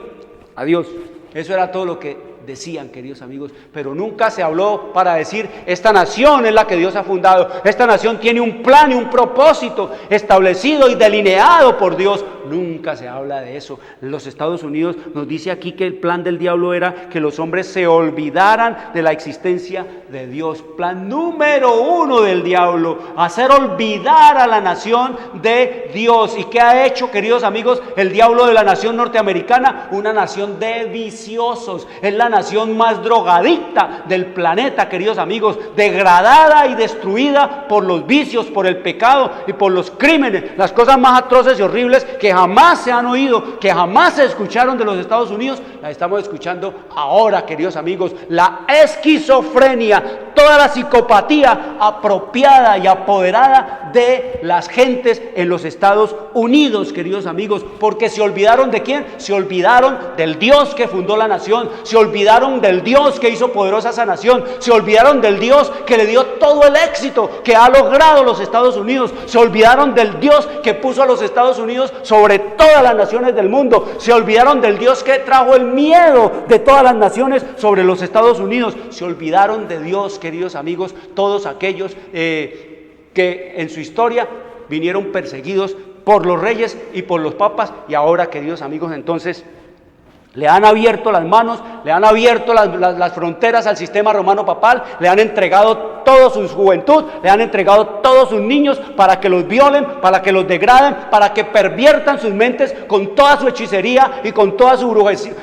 Adiós. Eso era todo lo que decían, queridos amigos, pero nunca se habló para decir, esta nación es la que Dios ha fundado, esta nación tiene un plan y un propósito establecido y delineado por Dios. Nunca se habla de eso. Los Estados Unidos nos dice aquí que el plan del diablo era que los hombres se olvidaran de la existencia de Dios. Plan número 1 del diablo, hacer olvidar a la nación de Dios. ¿Y qué ha hecho, queridos amigos, el diablo de la nación norteamericana? Una nación de viciosos. Es la nación más drogadicta del planeta, queridos amigos, degradada y destruida por los vicios, por el pecado y por los crímenes, las cosas más atroces y horribles que jamás se han oído, que jamás se escucharon de los Estados Unidos, las estamos escuchando ahora, queridos amigos. La esquizofrenia, toda la psicopatía apropiada y apoderada de las gentes en los Estados Unidos, queridos amigos, porque se olvidaron ¿de quién? Se olvidaron del Dios que fundó la nación, se olvidaron del Dios que hizo poderosa esa nación, se olvidaron del Dios que le dio todo el éxito que ha logrado los Estados Unidos, se olvidaron del Dios que puso a los Estados Unidos sobre todas las naciones del mundo, se olvidaron del Dios que trajo el miedo de todas las naciones sobre los Estados Unidos, se olvidaron de Dios, queridos amigos, todos aquellos que en su historia vinieron perseguidos por los reyes y por los papas, y ahora, queridos amigos, entonces le han abierto las manos, le han abierto las fronteras al sistema romano papal, le han entregado toda su juventud, le han entregado todos sus niños para que los violen, para que los degraden, para que perviertan sus mentes con toda su hechicería y con toda su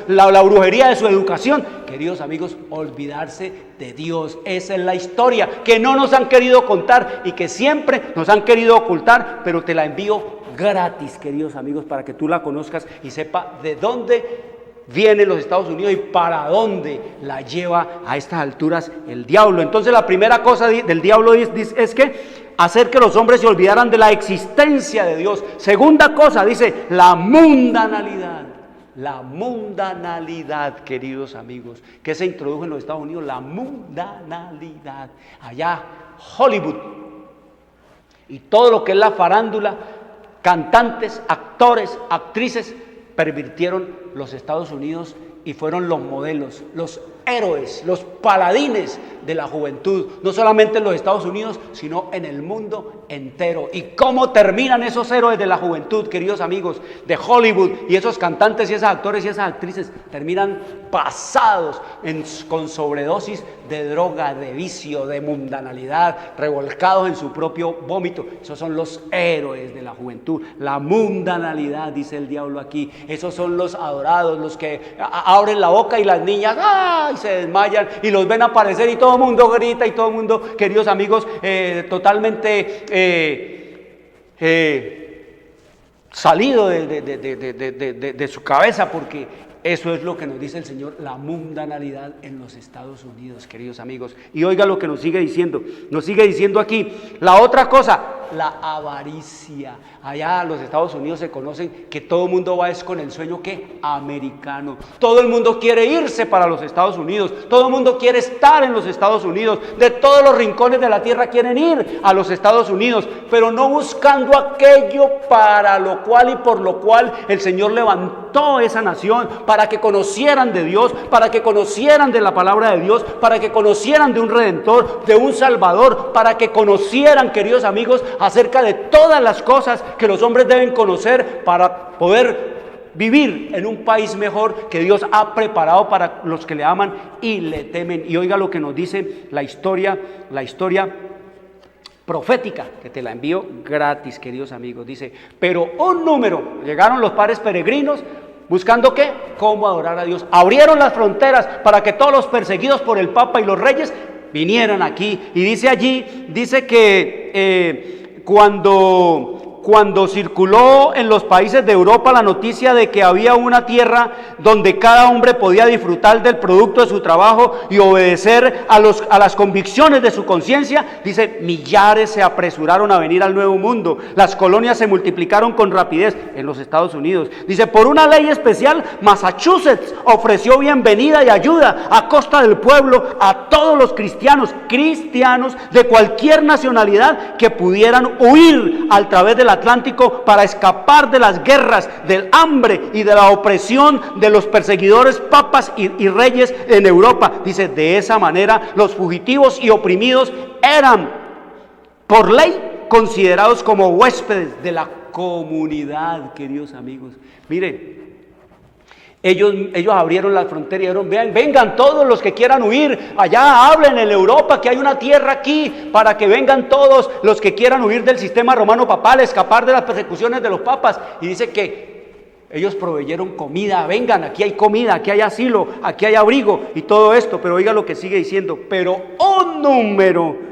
la brujería de su educación. Queridos amigos, olvidarse de Dios. Esa es la historia que no nos han querido contar y que siempre nos han querido ocultar, pero te la envío gratis, queridos amigos, para que tú la conozcas y sepa de dónde viene los Estados Unidos y para dónde la lleva a estas alturas el diablo. Entonces la primera cosa del diablo es que hacer que los hombres se olvidaran de la existencia de Dios. Segunda cosa, dice, la mundanalidad. La mundanalidad, queridos amigos, que se introdujo en los Estados Unidos, la mundanalidad. Allá, Hollywood y todo lo que es la farándula, cantantes, actores, actrices, pervirtieron los Estados Unidos y fueron los modelos, los héroes, los paladines de la juventud, no solamente en los Estados Unidos, sino en el mundo entero. ¿Y cómo terminan esos héroes de la juventud, queridos amigos, de Hollywood? Y esos cantantes y esos actores y esas actrices terminan pasados con sobredosis de droga, de vicio, de mundanalidad, revolcados en su propio vómito. Esos son los héroes de la juventud. La mundanalidad, dice el diablo aquí. Esos son los adorados, los que abren la boca y las niñas ¡ay! Se desmayan y los ven aparecer y todo el mundo grita y todo el mundo, queridos amigos, totalmente salido de su cabeza, porque eso es lo que nos dice el Señor, la mundanalidad en los Estados Unidos, queridos amigos. Y oiga lo que nos sigue diciendo. Nos sigue diciendo aquí, la otra cosa, la avaricia. Allá en los Estados Unidos se conocen que todo el mundo va es con el sueño ¿qué? Americano. Todo el mundo quiere irse para los Estados Unidos. Todo el mundo quiere estar en los Estados Unidos. De todos los rincones de la tierra quieren ir a los Estados Unidos, pero no buscando aquello para lo cual y por lo cual el Señor levantó esa nación, para que conocieran de Dios, para que conocieran de la palabra de Dios, para que conocieran de un Redentor, de un Salvador, para que conocieran, queridos amigos, acerca de todas las cosas que los hombres deben conocer para poder vivir en un país mejor que Dios ha preparado para los que le aman y le temen. Y oiga lo que nos dice la historia profética, que te la envío gratis, queridos amigos. Dice, pero un número, llegaron los padres peregrinos, ¿buscando qué? Cómo adorar a Dios. Abrieron las fronteras para que todos los perseguidos por el Papa y los reyes vinieran aquí. Y dice allí, dice que cuando circuló en los países de Europa la noticia de que había una tierra donde cada hombre podía disfrutar del producto de su trabajo y obedecer a las convicciones de su conciencia, dice, millares se apresuraron a venir al Nuevo Mundo. Las colonias se multiplicaron con rapidez en los Estados Unidos. Dice, por una ley especial, Massachusetts ofreció bienvenida y ayuda a costa del pueblo a todos los cristianos de cualquier nacionalidad que pudieran huir a través del Atlántico para escapar de las guerras, del hambre y de la opresión de los perseguidores papas y reyes en Europa. Dice, de esa manera los fugitivos y oprimidos eran por ley considerados como huéspedes de la comunidad, queridos amigos. Miren, ellos abrieron la frontera y dijeron, vengan todos los que quieran huir, allá hablen en Europa que hay una tierra aquí, para que vengan todos los que quieran huir del sistema romano papal, escapar de las persecuciones de los papas. Y dice que ellos proveyeron comida, vengan, aquí hay comida, aquí hay asilo, aquí hay abrigo y todo esto. Pero oiga lo que sigue diciendo, pero un número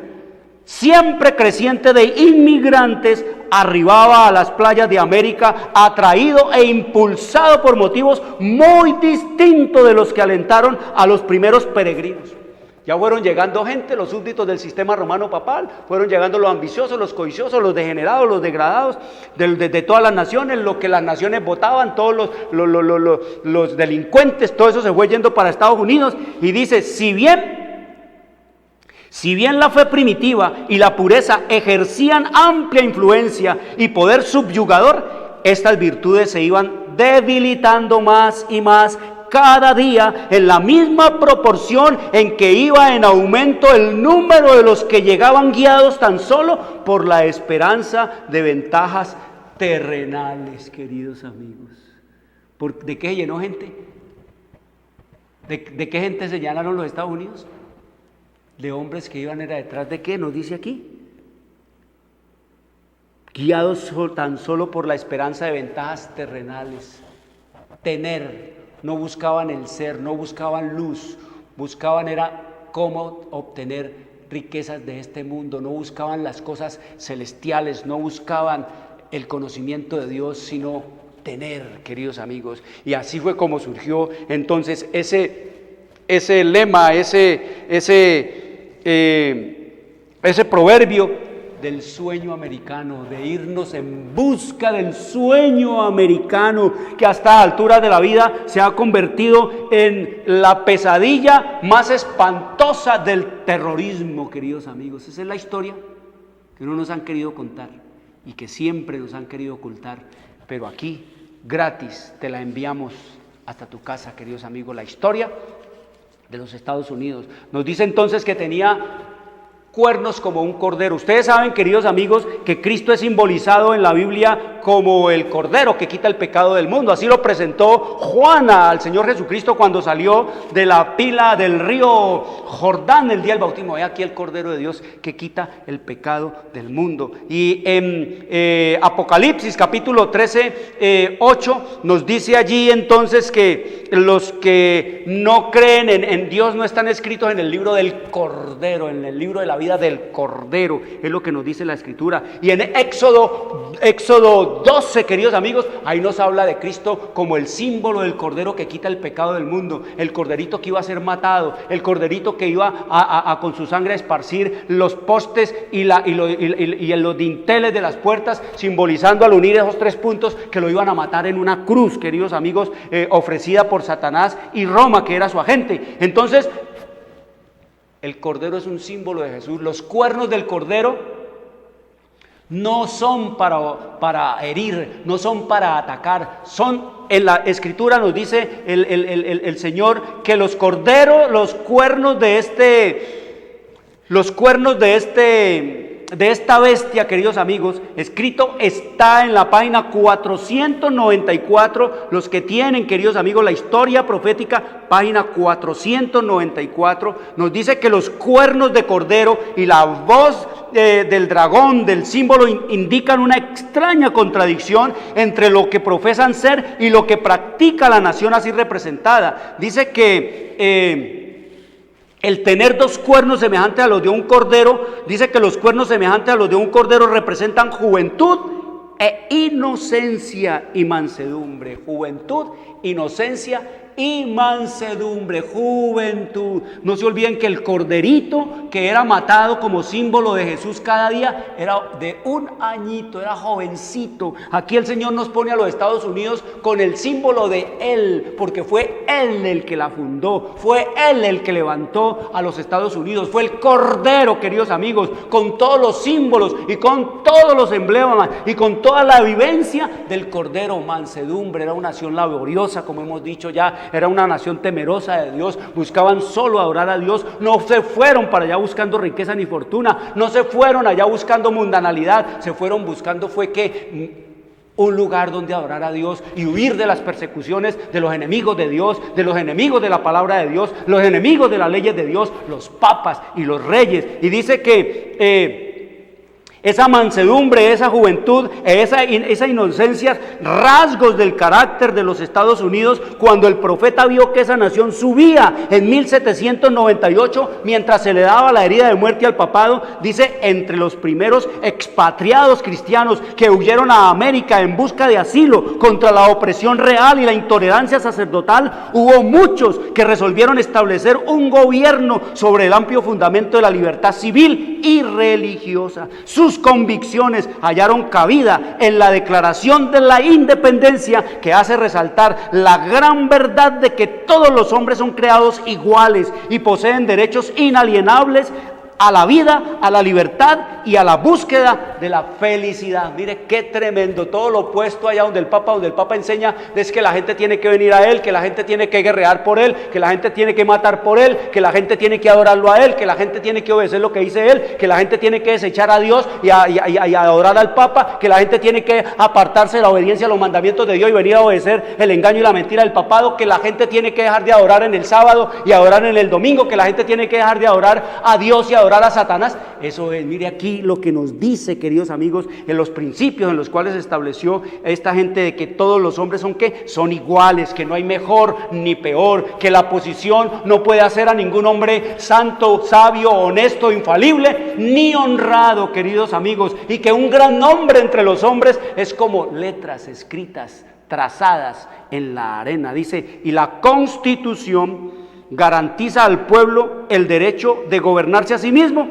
siempre creciente de inmigrantes arribaba a las playas de América, atraído e impulsado por motivos muy distintos de los que alentaron a los primeros peregrinos. Ya fueron llegando gente, los súbditos del sistema romano papal, fueron llegando los ambiciosos, los codiciosos, los degenerados, los degradados de todas las naciones, lo que las naciones votaban, todos los delincuentes, todo eso se fue yendo para Estados Unidos. Y dice, si bien la fe primitiva y la pureza ejercían amplia influencia y poder subyugador, estas virtudes se iban debilitando más y más cada día en la misma proporción en que iba en aumento el número de los que llegaban guiados tan solo por la esperanza de ventajas terrenales, queridos amigos. ¿De qué se llenó gente? ¿De qué gente se llenaron los Estados Unidos? De hombres que iban era detrás de qué, nos dice aquí, guiados tan solo por la esperanza de ventajas terrenales. Tener, no buscaban el ser, no buscaban luz, buscaban era cómo obtener riquezas de este mundo, no buscaban las cosas celestiales, no buscaban el conocimiento de Dios, sino tener, queridos amigos. Y así fue como surgió entonces ese lema, ese proverbio del sueño americano, de irnos en busca del sueño americano, que a esta altura de la vida se ha convertido en la pesadilla más espantosa del terrorismo, queridos amigos. Esa es la historia que no nos han querido contar y que siempre nos han querido ocultar, pero aquí, gratis, te la enviamos hasta tu casa, queridos amigos, la historia de los Estados Unidos. Nos dice entonces que tenía cuernos como un cordero. Ustedes saben, queridos amigos, que Cristo es simbolizado en la Biblia como el cordero que quita el pecado del mundo. Así lo presentó Juana al Señor Jesucristo cuando salió de la pila del río Jordán el día del bautismo. He aquí el cordero de Dios que quita el pecado del mundo. Y en Apocalipsis capítulo 13, 8 nos dice allí entonces que los que no creen en Dios no están escritos en el libro del cordero, en el libro de la vida del cordero, es lo que nos dice la escritura. Y en Éxodo 12, queridos amigos, ahí nos habla de Cristo como el símbolo del cordero que quita el pecado del mundo, el corderito que iba a ser matado, el corderito que iba a con su sangre a esparcir los postes y los dinteles de las puertas, simbolizando al unir esos 3 puntos que lo iban a matar en una cruz, queridos amigos, ofrecida por Satanás y Roma, que era su agente. Entonces, el cordero es un símbolo de Jesús. Los cuernos del cordero no son para herir, no son para atacar, son, en la escritura nos dice el Señor que los corderos, los cuernos de esta bestia, queridos amigos, escrito está en la página 494, los que tienen, queridos amigos, la historia profética, página 494, nos dice que los cuernos de cordero y la voz del dragón, del símbolo, indican una extraña contradicción entre lo que profesan ser y lo que practica la nación así representada. Dice que el tener dos cuernos semejantes a los de un cordero, dice que los cuernos semejantes a los de un cordero representan juventud e inocencia y mansedumbre. Juventud, inocencia y mansedumbre, juventud. No se olviden que el corderito que era matado como símbolo de Jesús cada día era de 1 añito, era jovencito. Aquí el Señor nos pone a los Estados Unidos con el símbolo de Él, porque fue Él el que la fundó, fue Él el que levantó a los Estados Unidos, fue el cordero, queridos amigos, con todos los símbolos y con todos los emblemas y con toda la vivencia del cordero. Mansedumbre, era una nación laboriosa, como hemos dicho ya. Era una nación temerosa de Dios, buscaban solo adorar a Dios, no se fueron para allá buscando riqueza ni fortuna, no se fueron allá buscando mundanalidad, se fueron buscando fue que un lugar donde adorar a Dios y huir de las persecuciones de los enemigos de Dios, de los enemigos de la palabra de Dios, los enemigos de las leyes de Dios, los papas y los reyes. Y dice que esa mansedumbre, esa juventud, esa inocencia, rasgos del carácter de los Estados Unidos, cuando el profeta vio que esa nación subía en 1798, mientras se le daba la herida de muerte al papado, dice, entre los primeros expatriados cristianos que huyeron a América en busca de asilo contra la opresión real y la intolerancia sacerdotal, hubo muchos que resolvieron establecer un gobierno sobre el amplio fundamento de la libertad civil y religiosa. Sus convicciones hallaron cabida en la declaración de la independencia, que hace resaltar la gran verdad de que todos los hombres son creados iguales y poseen derechos inalienables a la vida, a la libertad y a la búsqueda de la felicidad. Mire qué tremendo, todo lo opuesto allá donde el Papa enseña es que la gente tiene que venir a Él, que la gente tiene que guerrear por Él, que la gente tiene que matar por Él, que la gente tiene que adorarlo a Él, que la gente tiene que obedecer lo que dice Él, que la gente tiene que desechar a Dios y adorar al Papa, que la gente tiene que apartarse de la obediencia a los mandamientos de Dios y venir a obedecer el engaño y la mentira del papado, que la gente tiene que dejar de adorar en el sábado y adorar en el domingo, que la gente tiene que dejar de adorar a Dios y adorar a Satanás. Eso es, mire aquí lo que nos dice, queridos amigos, en los principios en los cuales se estableció esta gente de que todos los hombres son ¿qué? Son iguales, que no hay mejor ni peor, que la posición no puede hacer a ningún hombre santo, sabio, honesto, infalible, ni honrado, queridos amigos, y que un gran nombre entre los hombres es como letras escritas, trazadas en la arena. Dice, y la Constitución garantiza al pueblo el derecho de gobernarse a sí mismo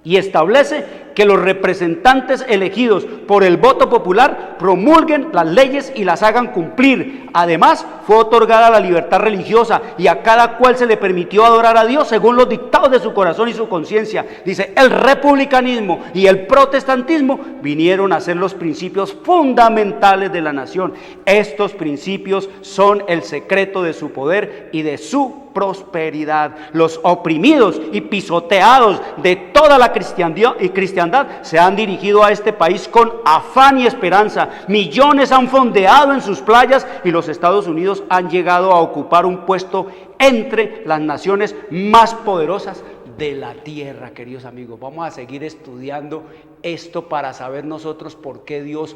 y establece que los representantes elegidos por el voto popular promulguen las leyes y las hagan cumplir. Además, fue otorgada la libertad religiosa y a cada cual se le permitió adorar a Dios según los dictados de su corazón y su conciencia. Dice, el republicanismo y el protestantismo vinieron a ser los principios fundamentales de la nación. Estos principios son el secreto de su poder y de su prosperidad. Los oprimidos y pisoteados de toda la cristiandad se han dirigido a este país con afán y esperanza. Millones han fondeado en sus playas y los Estados Unidos han llegado a ocupar un puesto entre las naciones más poderosas de la tierra. Queridos amigos, vamos a seguir estudiando esto para saber nosotros por qué Dios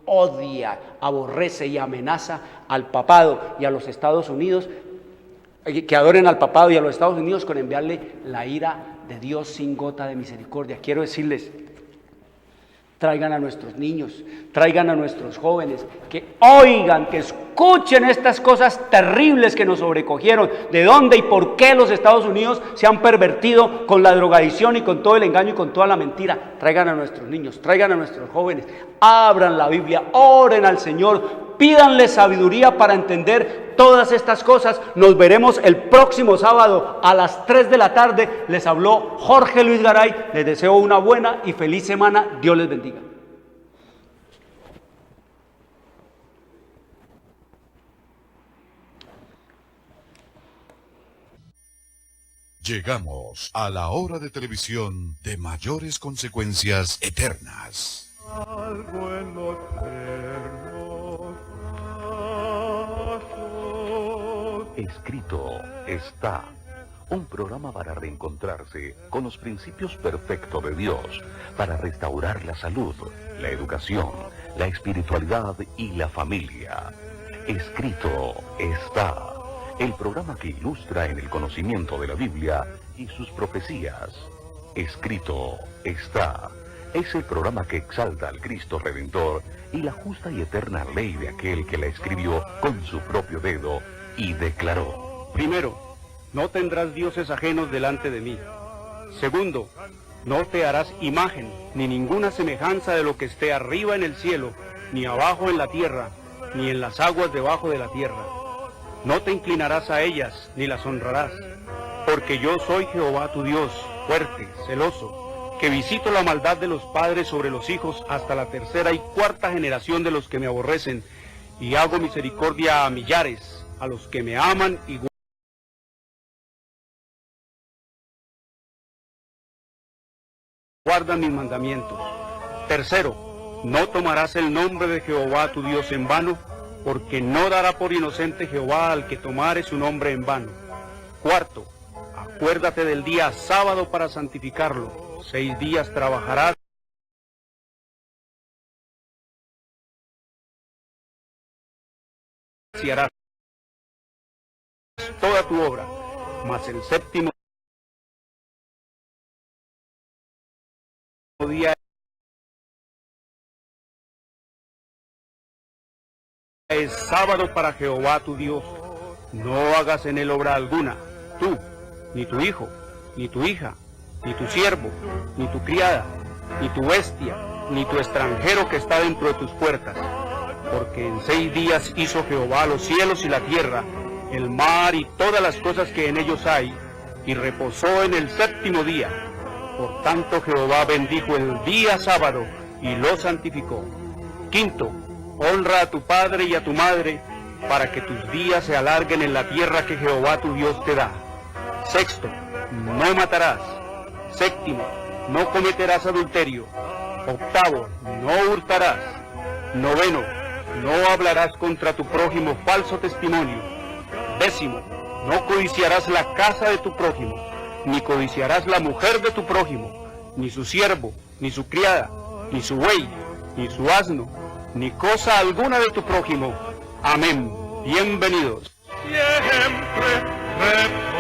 odia, aborrece y amenaza al papado y a los Estados Unidos, que adoren al papado y a los Estados Unidos con enviarle la ira de Dios sin gota de misericordia. Quiero decirles, traigan a nuestros niños, traigan a nuestros jóvenes, que oigan, que escuchen estas cosas terribles que nos sobrecogieron, de dónde y por qué los Estados Unidos se han pervertido con la drogadicción y con todo el engaño y con toda la mentira. Traigan a nuestros niños, traigan a nuestros jóvenes, abran la Biblia, oren al Señor, pídanle sabiduría para entender todas estas cosas. Nos veremos el próximo sábado a las 3 de la tarde. Les habló Jorge Luis Garay. Les deseo una buena y feliz semana. Dios les bendiga. Llegamos a la hora de televisión de mayores consecuencias eternas. algo en los eternos brazos. Escrito está un programa para reencontrarse con los principios perfectos de Dios, para restaurar la salud, la educación, la espiritualidad y la familia. Escrito está, el programa que ilustra en el conocimiento de la Biblia y sus profecías. Escrito está, es el programa que exalta al Cristo Redentor y la justa y eterna ley de aquel que la escribió con su propio dedo y declaró. Primero, no tendrás dioses ajenos delante de mí. Segundo, no te harás imagen, ni ninguna semejanza de lo que esté arriba en el cielo, ni abajo en la tierra, ni en las aguas debajo de la tierra. No te inclinarás a ellas, ni las honrarás, porque yo soy Jehová tu Dios, fuerte, celoso, que visito la maldad de los padres sobre los hijos hasta la tercera y cuarta generación de los que me aborrecen, y hago misericordia a millares, a los que me aman y guardan mis mandamientos. Tercero, no tomarás el nombre de Jehová tu Dios en vano, porque no dará por inocente Jehová al que tomare su nombre en vano. Cuarto, acuérdate del día sábado para santificarlo. 6 días trabajarás y harás toda tu obra, mas el séptimo día es sábado para Jehová tu Dios. No hagas en él obra alguna, tú, ni tu hijo, ni tu hija, ni tu siervo, ni tu criada, ni tu bestia, ni tu extranjero que está dentro de tus puertas. Porque en 6 días hizo Jehová los cielos y la tierra, el mar y todas las cosas que en ellos hay, y reposó en el séptimo día. Por tanto Jehová bendijo el día sábado y lo santificó. Quinto, honra a tu padre y a tu madre, para que tus días se alarguen en la tierra que Jehová tu Dios te da. Sexto, no matarás. Séptimo, no cometerás adulterio. Octavo, no hurtarás. Noveno, no hablarás contra tu prójimo falso testimonio. Décimo, no codiciarás la casa de tu prójimo, ni codiciarás la mujer de tu prójimo, ni su siervo, ni su criada, ni su buey, ni su asno, ni cosa alguna de tu prójimo. Amén. Bienvenidos. Siempre